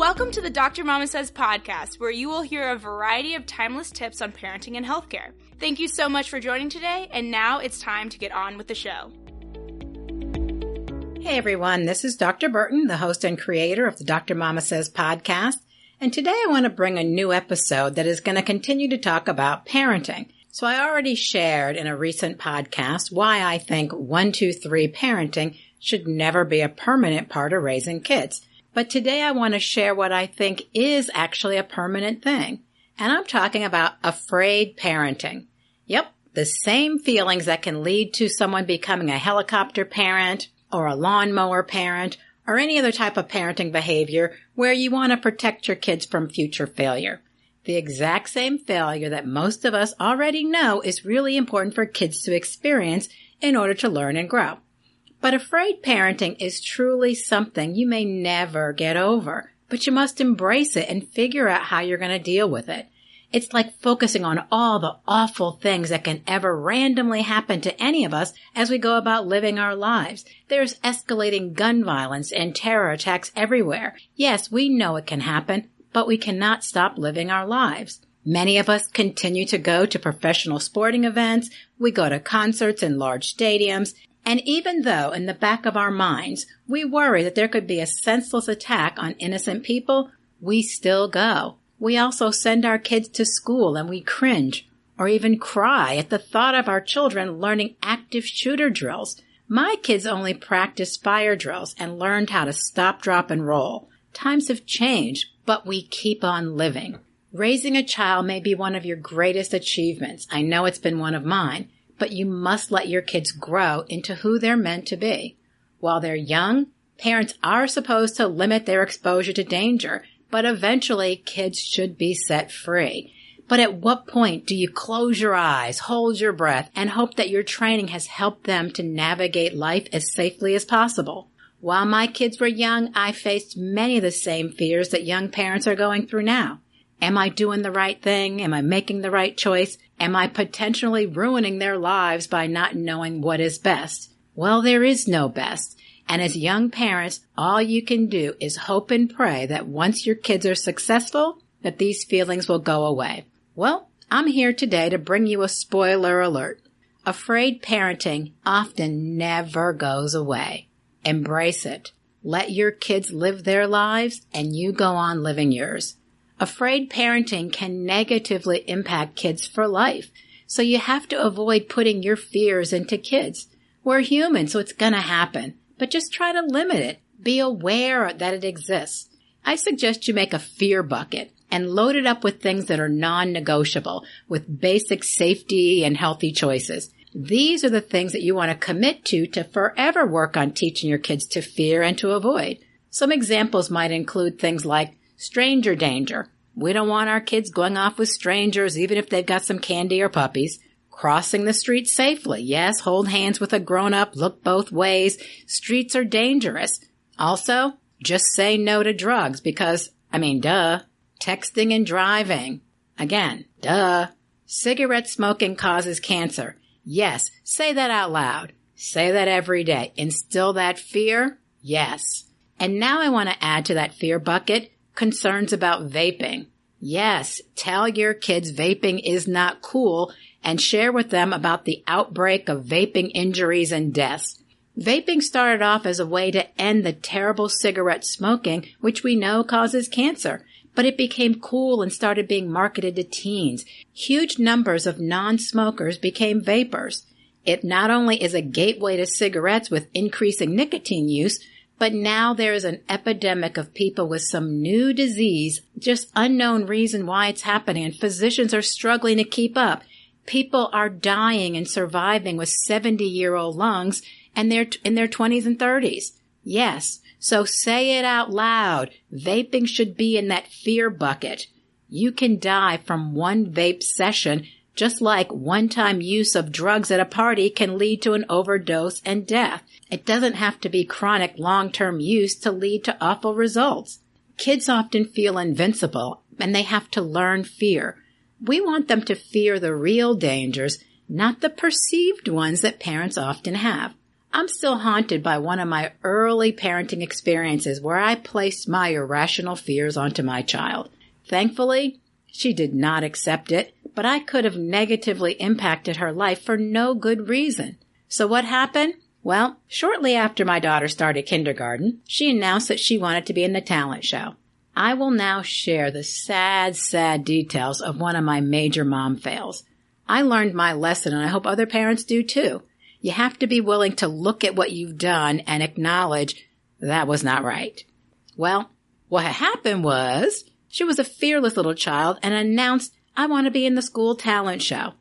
Welcome to the Dr. Mama Says podcast, where you will hear a variety of timeless tips on parenting and healthcare. Thank you so much for joining today, and now it's time to get on with the show. Hey everyone, this is Dr. Burton, the host and creator of the Dr. Mama Says podcast, and today I want to bring a new episode that is going to continue to talk about parenting. So I already shared in a recent podcast why I think 1-2-3 parenting should never be a permanent part of raising kids. But today I want to share what I think is actually a permanent thing. And I'm talking about afraid parenting. Yep, the same feelings that can lead to someone becoming a helicopter parent or a lawnmower parent or any other type of parenting behavior where you want to protect your kids from future failure. The exact same failure that most of us already know is really important for kids to experience in order to learn and grow. But afraid parenting is truly something you may never get over, but you must embrace it and figure out how you're going to deal with it. It's like focusing on all the awful things that can ever randomly happen to any of us as we go about living our lives. There's escalating gun violence and terror attacks everywhere. Yes, we know it can happen, but we cannot stop living our lives. Many of us continue to go to professional sporting events. We go to concerts in large stadiums. And even though in the back of our minds, we worry that there could be a senseless attack on innocent people, we still go. We also send our kids to school and we cringe or even cry at the thought of our children learning active shooter drills. My kids only practiced fire drills and learned how to stop, drop, and roll. Times have changed, but we keep on living. Raising a child may be one of your greatest achievements. I know it's been one of mine. But you must let your kids grow into who they're meant to be. While they're young, parents are supposed to limit their exposure to danger, but eventually kids should be set free. But at what point do you close your eyes, hold your breath, and hope that your training has helped them to navigate life as safely as possible? While my kids were young, I faced many of the same fears that young parents are going through now. Am I doing the right thing? Am I making the right choice? Am I potentially ruining their lives by not knowing what is best? Well, there is no best. And as young parents, all you can do is hope and pray that once your kids are successful, that these feelings will go away. Well, I'm here today to bring you a spoiler alert. Afraid parenting often never goes away. Embrace it. Let your kids live their lives and you go on living yours. Afraid parenting can negatively impact kids for life, so you have to avoid putting your fears into kids. We're human, so it's going to happen, but just try to limit it. Be aware that it exists. I suggest you make a fear bucket and load it up with things that are non-negotiable, with basic safety and healthy choices. These are the things that you want to commit to forever work on teaching your kids to fear and to avoid. Some examples might include things like stranger danger. We don't want our kids going off with strangers, even if they've got some candy or puppies. Crossing the street safely. Yes, hold hands with a grown-up, look both ways. Streets are dangerous. Also, just say no to drugs because, duh. Texting and driving. Again, duh. Cigarette smoking causes cancer. Yes, say that out loud. Say that every day. Instill that fear? Yes. And now I want to add to that fear bucket concerns about vaping. Yes, tell your kids vaping is not cool and share with them about the outbreak of vaping injuries and deaths. Vaping started off as a way to end the terrible cigarette smoking, which we know causes cancer, but it became cool and started being marketed to teens. Huge numbers of non-smokers became vapors. It not only is a gateway to cigarettes with increasing nicotine use, but now there is an epidemic of people with some new disease, just unknown reason why it's happening, and physicians are struggling to keep up. People are dying and surviving with 70-year-old lungs, and they're in their 20s and 30s. Yes, so say it out loud. Vaping should be in that fear bucket. You can die from one vape session, just like one-time use of drugs at a party can lead to an overdose and death. It doesn't have to be chronic long-term use to lead to awful results. Kids often feel invincible, and they have to learn fear. We want them to fear the real dangers, not the perceived ones that parents often have. I'm still haunted by one of my early parenting experiences where I placed my irrational fears onto my child. Thankfully, she did not accept it, but I could have negatively impacted her life for no good reason. So what happened? Well, shortly after my daughter started kindergarten, she announced that she wanted to be in the talent show. I will now share the sad, sad details of one of my major mom fails. I learned my lesson, and I hope other parents do too. You have to be willing to look at what you've done and acknowledge that was not right. Well, what happened was she was a fearless little child and announced, I want to be in the school talent show.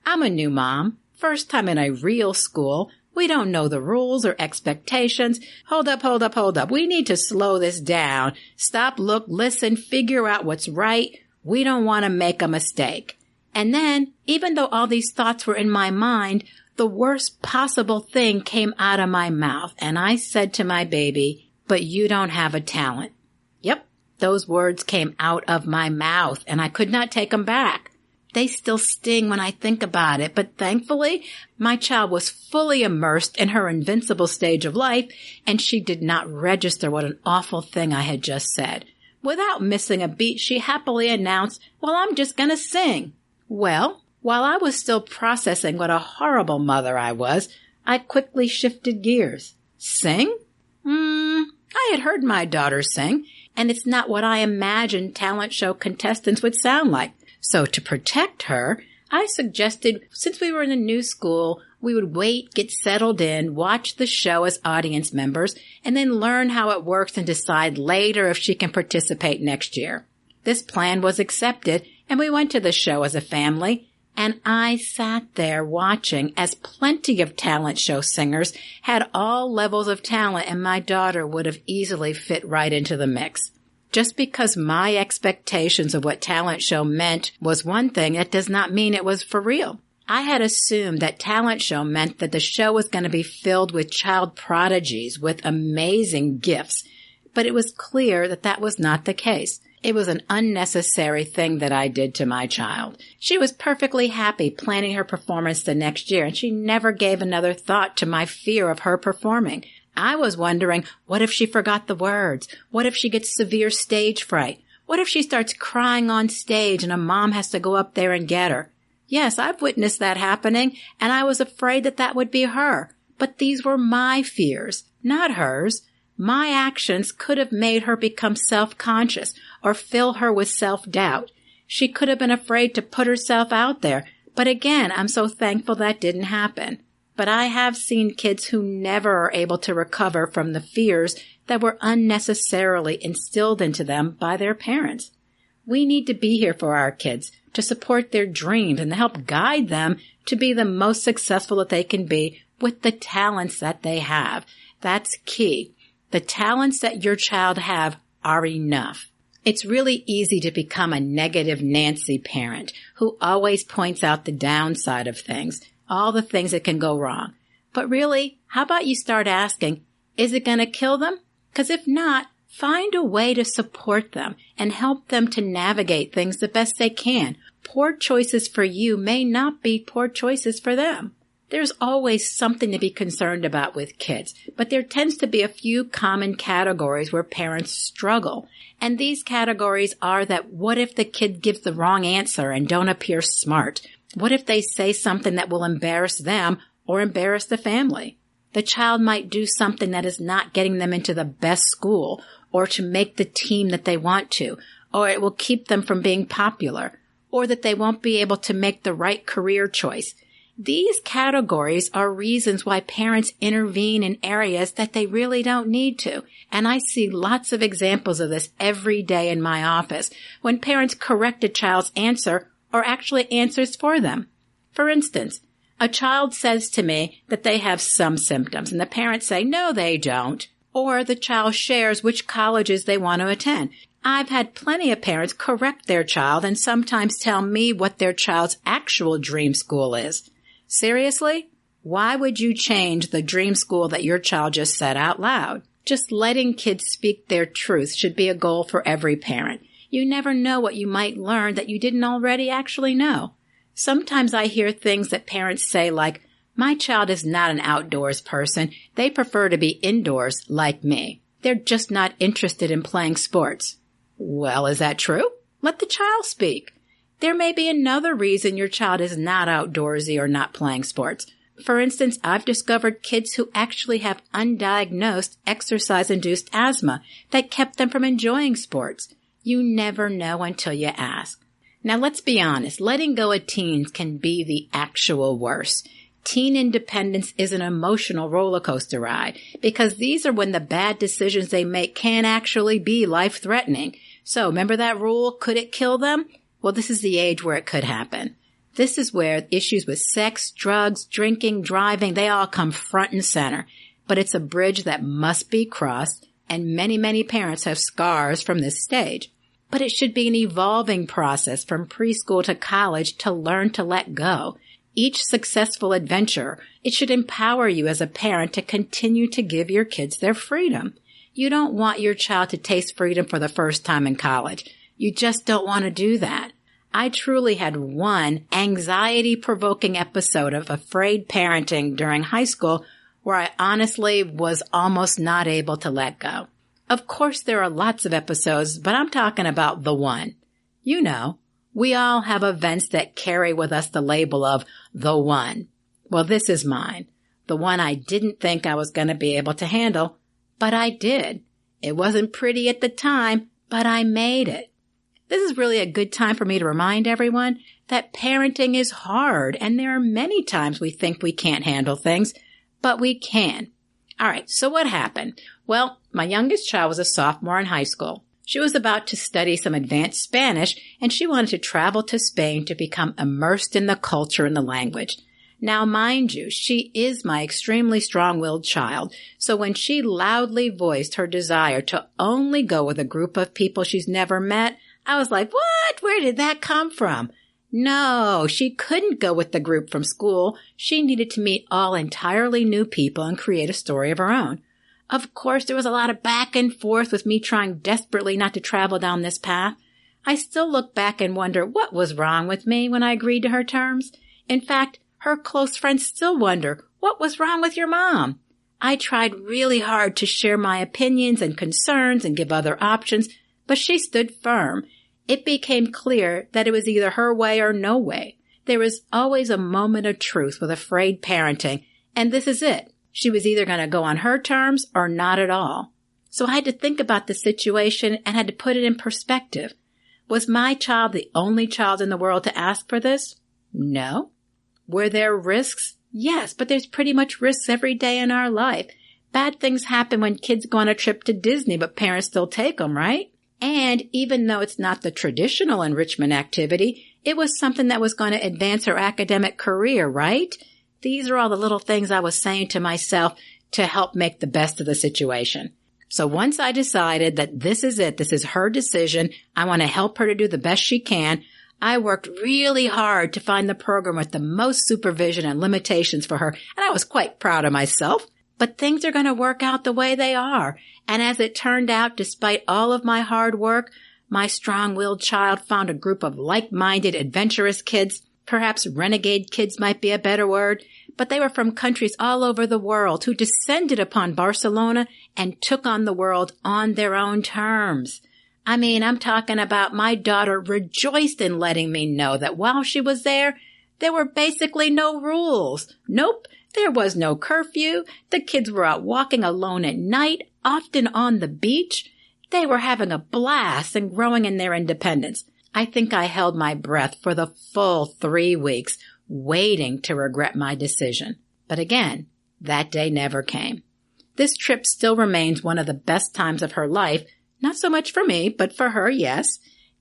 I'm a new mom, first time in a real school. We don't know the rules or expectations. Hold up. We need to slow this down. Stop, look, listen, figure out what's right. We don't want to make a mistake. And then, even though all these thoughts were in my mind, the worst possible thing came out of my mouth. And I said to my baby, but you don't have a talent. Yep, those words came out of my mouth and I could not take them back. They still sting when I think about it, but thankfully, my child was fully immersed in her invincible stage of life, and she did not register what an awful thing I had just said. Without missing a beat, she happily announced, well, I'm just going to sing. Well, while I was still processing what a horrible mother I was, I quickly shifted gears. Sing? I had heard my daughter sing, and it's not what I imagined talent show contestants would sound like. So to protect her, I suggested, since we were in a new school, we would wait, get settled in, watch the show as audience members, and then learn how it works and decide later if she can participate next year. This plan was accepted, and we went to the show as a family, and I sat there watching as plenty of talent show singers had all levels of talent, and my daughter would have easily fit right into the mix. Just because my expectations of what talent show meant was one thing, it does not mean it was for real. I had assumed that talent show meant that the show was going to be filled with child prodigies with amazing gifts, but it was clear that that was not the case. It was an unnecessary thing that I did to my child. She was perfectly happy planning her performance the next year, and she never gave another thought to my fear of her performing. I was wondering, what if she forgot the words? What if she gets severe stage fright? What if she starts crying on stage and a mom has to go up there and get her? Yes, I've witnessed that happening, and I was afraid that that would be her. But these were my fears, not hers. My actions could have made her become self-conscious or fill her with self-doubt. She could have been afraid to put herself out there. But again, I'm so thankful that didn't happen. But I have seen kids who never are able to recover from the fears that were unnecessarily instilled into them by their parents. We need to be here for our kids, to support their dreams and to help guide them to be the most successful that they can be with the talents that they have. That's key. The talents that your child have are enough. It's really easy to become a negative Nancy parent who always points out the downside of things, all the things that can go wrong. But really, how about you start asking, is it going to kill them? Because if not, find a way to support them and help them to navigate things the best they can. Poor choices for you may not be poor choices for them. There's always something to be concerned about with kids, but there tends to be a few common categories where parents struggle. And these categories are that what if the kid gives the wrong answer and don't appear smart? What if they say something that will embarrass them or embarrass the family? The child might do something that is not getting them into the best school or to make the team that they want to, or it will keep them from being popular, or that they won't be able to make the right career choice. These categories are reasons why parents intervene in areas that they really don't need to. And I see lots of examples of this every day in my office when parents correct a child's answer or actually answers for them. For instance, a child says to me that they have some symptoms and the parents say, no, they don't. Or the child shares which colleges they want to attend. I've had plenty of parents correct their child and sometimes tell me what their child's actual dream school is. Seriously? Why would you change the dream school that your child just said out loud? Just letting kids speak their truth should be a goal for every parent. You never know what you might learn that you didn't already actually know. Sometimes I hear things that parents say like, My child is not an outdoors person. They prefer to be indoors like me. They're just not interested in playing sports. Well, is that true? Let the child speak. There may be another reason your child is not outdoorsy or not playing sports. For instance, I've discovered kids who actually have undiagnosed exercise-induced asthma that kept them from enjoying sports. You never know until you ask. Now, let's be honest. Letting go of teens can be the actual worst. Teen independence is an emotional roller coaster ride because these are when the bad decisions they make can actually be life-threatening. So, remember that rule, could it kill them? Well, this is the age where it could happen. This is where issues with sex, drugs, drinking, driving, they all come front and center. But it's a bridge that must be crossed, and many, many parents have scars from this stage. But it should be an evolving process from preschool to college to learn to let go. Each successful adventure, it should empower you as a parent to continue to give your kids their freedom. You don't want your child to taste freedom for the first time in college. You just don't want to do that. I truly had one anxiety-provoking episode of afraid parenting during high school where I honestly was almost not able to let go. Of course, there are lots of episodes, but I'm talking about the one. You know, we all have events that carry with us the label of the one. Well, this is mine. The one I didn't think I was going to be able to handle, but I did. It wasn't pretty at the time, but I made it. This is really a good time for me to remind everyone that parenting is hard, and there are many times we think we can't handle things, but we can. All right, so what happened? Well, my youngest child was a sophomore in high school. She was about to study some advanced Spanish, and she wanted to travel to Spain to become immersed in the culture and the language. Now, mind you, she is my extremely strong-willed child, so when she loudly voiced her desire to only go with a group of people she's never met, I was like, what? Where did that come from? No, she couldn't go with the group from school. She needed to meet all entirely new people and create a story of her own. Of course, there was a lot of back and forth with me trying desperately not to travel down this path. I still look back and wonder what was wrong with me when I agreed to her terms. In fact, her close friends still wonder, what was wrong with your mom? I tried really hard to share my opinions and concerns and give other options, but she stood firm. It became clear that it was either her way or no way. There was always a moment of truth with afraid parenting, and this is it. She was either going to go on her terms or not at all. So I had to think about the situation and had to put it in perspective. Was my child the only child in the world to ask for this? No. Were there risks? Yes, but there's pretty much risks every day in our life. Bad things happen when kids go on a trip to Disney, but parents still take them, right? And even though it's not the traditional enrichment activity, it was something that was going to advance her academic career, right? These are all the little things I was saying to myself to help make the best of the situation. So once I decided that this is it, this is her decision, I want to help her to do the best she can, I worked really hard to find the program with the most supervision and limitations for her, and I was quite proud of myself. But things are going to work out the way they are. And as it turned out, despite all of my hard work, my strong-willed child found a group of like-minded, adventurous kids. Perhaps renegade kids might be a better word. But they were from countries all over the world who descended upon Barcelona and took on the world on their own terms. I mean, I'm talking about my daughter rejoiced in letting me know that while she was there were basically no rules. Nope. There was no curfew. The kids were out walking alone at night, often on the beach. They were having a blast and growing in their independence. I think I held my breath for the full 3 weeks, waiting to regret my decision. But again, that day never came. This trip still remains one of the best times of her life, not so much for me, but for her, yes.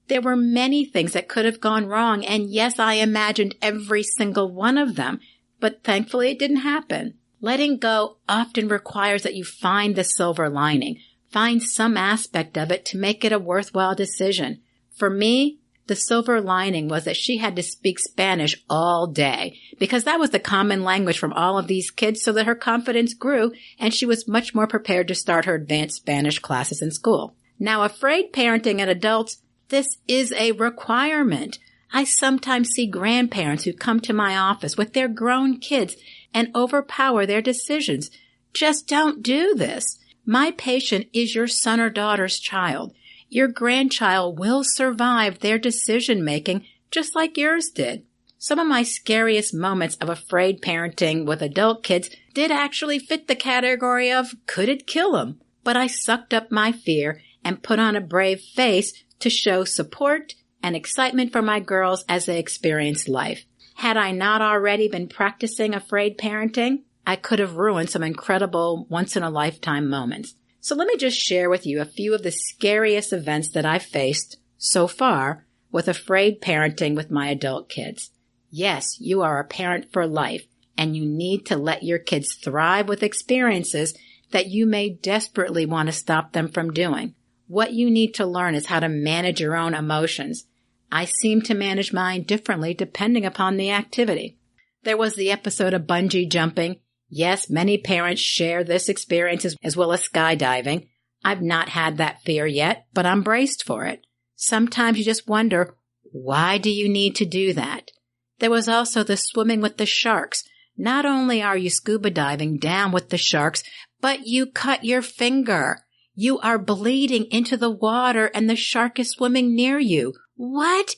There were many things that could have gone wrong, and yes, I imagined every single one of them. But thankfully it didn't happen. Letting go often requires that you find the silver lining, find some aspect of it to make it a worthwhile decision. For me, the silver lining was that she had to speak Spanish all day because that was the common language from all of these kids, so that her confidence grew and she was much more prepared to start her advanced Spanish classes in school. Now, afraid parenting and adults, this is a requirement. I sometimes see grandparents who come to my office with their grown kids. and overpower their decisions. Just don't do this. My patient is your son or daughter's child. Your grandchild will survive their decision-making just like yours did. Some of my scariest moments of afraid parenting with adult kids did actually fit the category of could it kill them? But I sucked up my fear and put on a brave face to show support and excitement for my girls as they experienced life. Had I not already been practicing afraid parenting, I could have ruined some incredible once-in-a-lifetime moments. So let me just share with you a few of the scariest events that I've faced so far with afraid parenting with my adult kids. Yes, you are a parent for life, and you need to let your kids thrive with experiences that you may desperately want to stop them from doing. What you need to learn is how to manage your own emotions. I seem to manage mine differently depending upon the activity. There was the episode of bungee jumping. Yes, many parents share this experience as well as skydiving. I've not had that fear yet, but I'm braced for it. Sometimes you just wonder, why do you need to do that? There was also the swimming with the sharks. Not only are you scuba diving down with the sharks, but you cut your finger. You are bleeding into the water and the shark is swimming near you. What?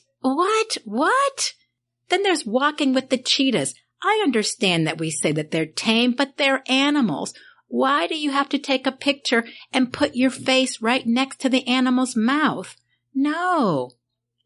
Then there's walking with the cheetahs. I understand that we say that they're tame, but they're animals. Why do you have to take a picture and put your face right next to the animal's mouth? No.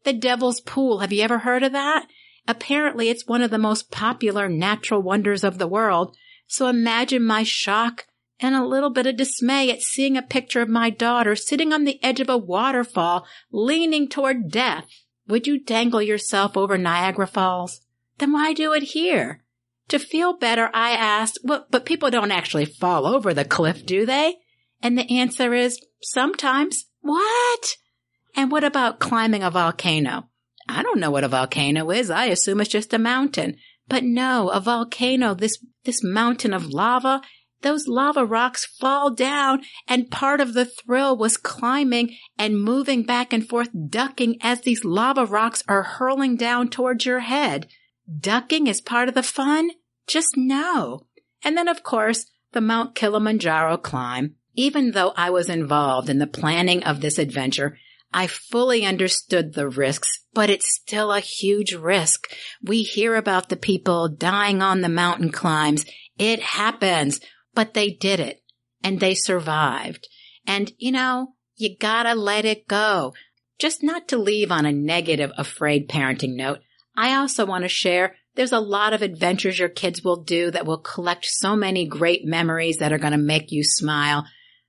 The Devil's Pool. Have you ever heard of that? Apparently, it's one of the most popular natural wonders of the world. So imagine my shock and a little bit of dismay at seeing a picture of my daughter sitting on the edge of a waterfall, leaning toward death. Would you dangle yourself over Niagara Falls? Then why do it here? To feel better, I asked, but people don't actually fall over the cliff, do they? And the answer is, sometimes. What? And what about climbing a volcano? I don't know what a volcano is. I assume it's just a mountain. But no, a volcano, this mountain of lava, those lava rocks fall down, and part of the thrill was climbing and moving back and forth, ducking as these lava rocks are hurling down towards your head. Ducking is part of the fun? Just no. And then, of course, the Mount Kilimanjaro climb. Even though I was involved in the planning of this adventure, I fully understood the risks, but it's still a huge risk. We hear about the people dying on the mountain climbs. It happens, but they did it, and they survived. And, you gotta let it go. Just not to leave on a negative, afraid parenting note, I also want to share there's a lot of adventures your kids will do that will collect so many great memories that are going to make you smile.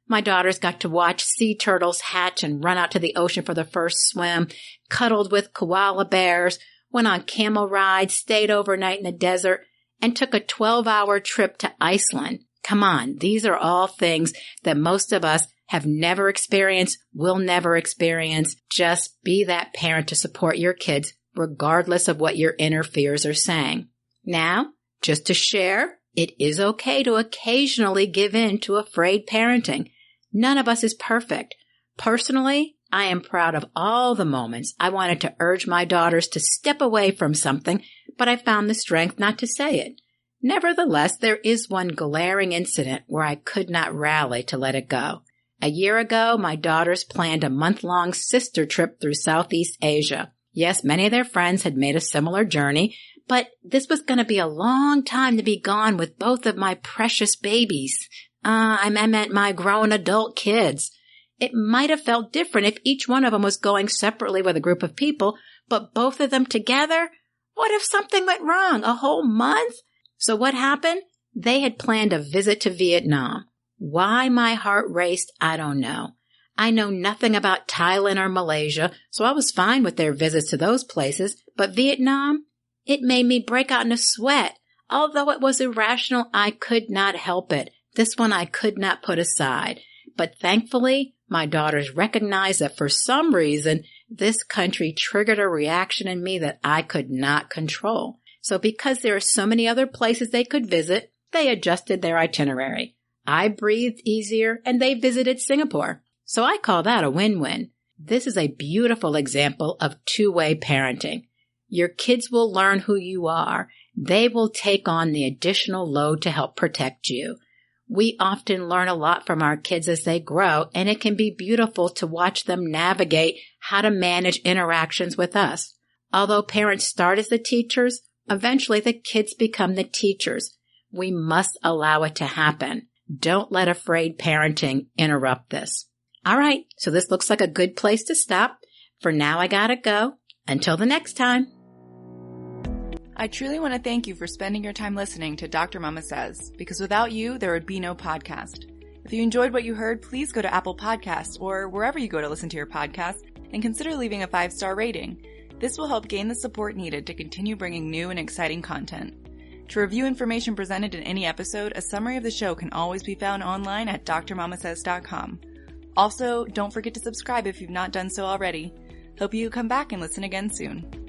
My daughters got to watch sea turtles hatch and run out to the ocean for the first swim, cuddled with koala bears, went on camel rides, stayed overnight in the desert, and took a 12-hour trip to Iceland. Come on, these are all things that most of us have never experienced, will never experience. Just be that parent to support your kids, regardless of what your inner fears are saying. Now, just to share, it is okay to occasionally give in to afraid parenting. None of us is perfect. Personally, I am proud of all the moments I wanted to urge my daughters to step away from something, but I found the strength not to say it. Nevertheless, there is one glaring incident where I could not rally to let it go. A year ago, my daughters planned a month-long sister trip through Southeast Asia. Yes, many of their friends had made a similar journey, but this was going to be a long time to be gone with both of my precious babies. I meant my grown adult kids. It might have felt different if each one of them was going separately with a group of people, but both of them together? What if something went wrong? A whole month? So what happened? They had planned a visit to Vietnam. Why my heart raced, I don't know. I know nothing about Thailand or Malaysia, so I was fine with their visits to those places, but Vietnam? It made me break out in a sweat. Although it was irrational, I could not help it. This one I could not put aside. But thankfully, my daughters recognized that for some reason, this country triggered a reaction in me that I could not control. So because there are so many other places they could visit, they adjusted their itinerary. I breathed easier, and they visited Singapore. So I call that a win-win. This is a beautiful example of two-way parenting. Your kids will learn who you are, They will take on the additional load to help protect you. We often learn a lot from our kids as they grow, and it can be beautiful to watch them navigate how to manage interactions with us. Although parents start as the teachers, eventually the kids become the teachers. We must allow it to happen. Don't let afraid parenting interrupt this. All right, so this looks like a good place to stop. For now, I gotta go. Until the next time. I truly want to thank you for spending your time listening to Dr. Mama Says, because without you, there would be no podcast. If you enjoyed what you heard, please go to Apple Podcasts or wherever you go to listen to your podcast and consider leaving a 5-star rating. This will help gain the support needed to continue bringing new and exciting content. To review information presented in any episode, a summary of the show can always be found online at drmamasays.com. Also, don't forget to subscribe if you've not done so already. Hope you come back and listen again soon.